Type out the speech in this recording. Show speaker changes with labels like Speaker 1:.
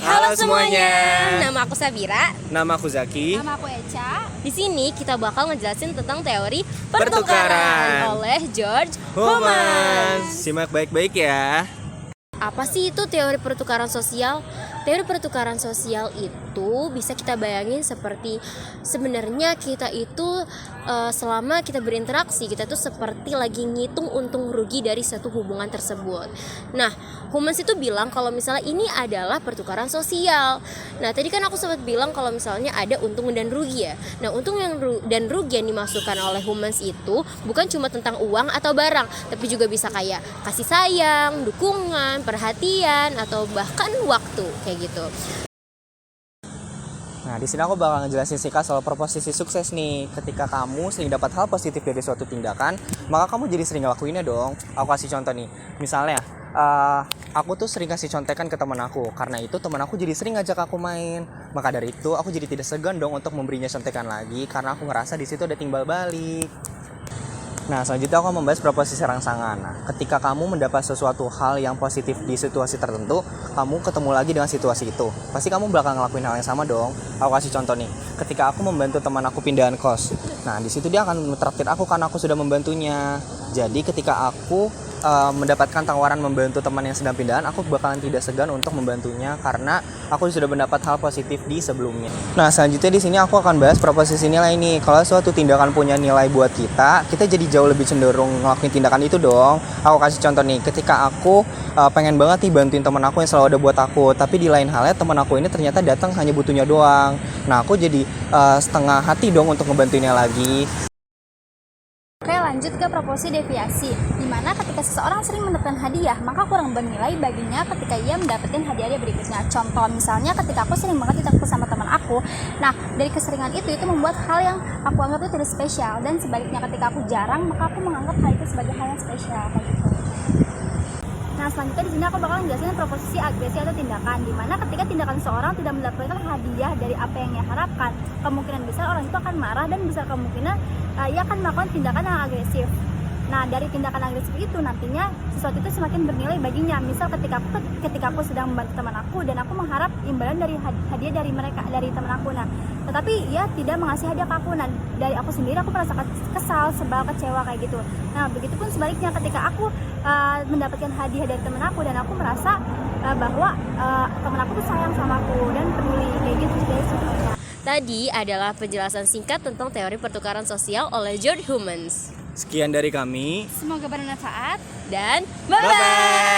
Speaker 1: Halo semuanya.
Speaker 2: Nama aku Sabira.
Speaker 1: Nama aku Zaki.
Speaker 3: Nama aku Echa.
Speaker 2: Di sini kita bakal ngejelasin tentang teori
Speaker 1: Pertukaran.
Speaker 2: pertukaran oleh George Homans.
Speaker 1: Simak baik-baik ya.
Speaker 2: Apa sih itu teori pertukaran sosial? Teori pertukaran sosial itu bisa kita bayangin seperti sebenarnya kita itu selama kita berinteraksi, kita tuh seperti lagi ngitung untung rugi dari satu hubungan tersebut. Nah, Homans itu bilang kalau misalnya ini adalah pertukaran sosial. Nah, tadi kan aku sempat bilang kalau misalnya ada untung dan rugi ya. Nah, untung dan rugi yang dimasukkan oleh Homans itu bukan cuma tentang uang atau barang, tapi juga bisa kayak kasih sayang, dukungan, perhatian, atau bahkan waktu kayak gitu.
Speaker 1: Nah, di sini aku bakal ngejelasin singkat soal proposisi sukses nih. Ketika kamu sering dapat hal positif dari suatu tindakan, maka kamu jadi sering ngelakuinnya dong. Aku kasih contoh nih. Misalnya, aku tuh sering kasih contekan ke teman aku. Karena itu teman aku jadi sering ngajak aku main. Maka dari itu aku jadi tidak segan dong untuk memberinya contekan lagi karena aku ngerasa di situ ada timbal balik. Nah, selanjutnya aku membahas proposisi rangsangan. Nah, ketika kamu mendapat sesuatu hal yang positif di situasi tertentu, kamu ketemu lagi dengan situasi itu. Pasti kamu bakal ngelakuin hal yang sama dong. Aku kasih contoh nih. Ketika aku membantu teman aku pindahan kos. Nah, di situ dia akan mentraktir aku karena aku sudah membantunya. Jadi ketika aku mendapatkan tawaran membantu teman yang sedang pindahan, aku bakalan tidak segan untuk membantunya karena aku sudah mendapat hal positif di sebelumnya. Nah, selanjutnya di sini aku akan bahas proposisi nilai nih. Kalau suatu tindakan punya nilai buat kita jadi jauh lebih cenderung ngelakuin tindakan itu dong. Aku kasih contoh nih, ketika aku pengen banget nih bantuin teman aku yang selalu ada buat aku, tapi di lain halnya teman aku ini ternyata datang hanya butuhnya doang. Nah, aku jadi setengah hati dong untuk ngebantuinnya lagi.
Speaker 3: Oke, lanjut ke proporsi deviasi, di mana ketika seseorang sering mendapatkan hadiah, maka kurang bernilai baginya ketika ia mendapatkan hadiah berikutnya. Contoh misalnya ketika aku sering banget ditangkap sama teman aku, nah dari keseringan itu membuat hal yang aku anggap itu tidak spesial, dan sebaliknya ketika aku jarang, maka aku menganggap hal itu sebagai hal yang spesial kayak gitu. Nah, selanjutnya di sini aku bakal menjelaskan proposisi agresi atau tindakan, di mana ketika tindakan seorang tidak mendapatkan hadiah dari apa yang ia harapkan, kemungkinan besar orang itu akan marah dan besar kemungkinan ia akan melakukan tindakan yang agresif. Nah, dari tindakan agresif itu nantinya sesuatu itu semakin bernilai baginya. Misal ketika aku sedang membantu teman aku dan aku mengharap imbalan dari hadiah dari teman aku. Nah, tetapi ia tidak mengasih hadiah ke aku. Nah, dari aku sendiri aku merasa kesal, sebal, kecewa kayak gitu. Nah, begitupun sebaliknya ketika aku mendapatkan hadiah dari teman aku dan aku merasa bahwa teman aku tuh sayang sama aku dan peduli kayak gitu guys.
Speaker 2: Tadi adalah penjelasan singkat tentang teori pertukaran sosial oleh George Homans.
Speaker 1: Sekian dari kami.
Speaker 3: Semoga bermanfaat
Speaker 2: Dan bye-bye!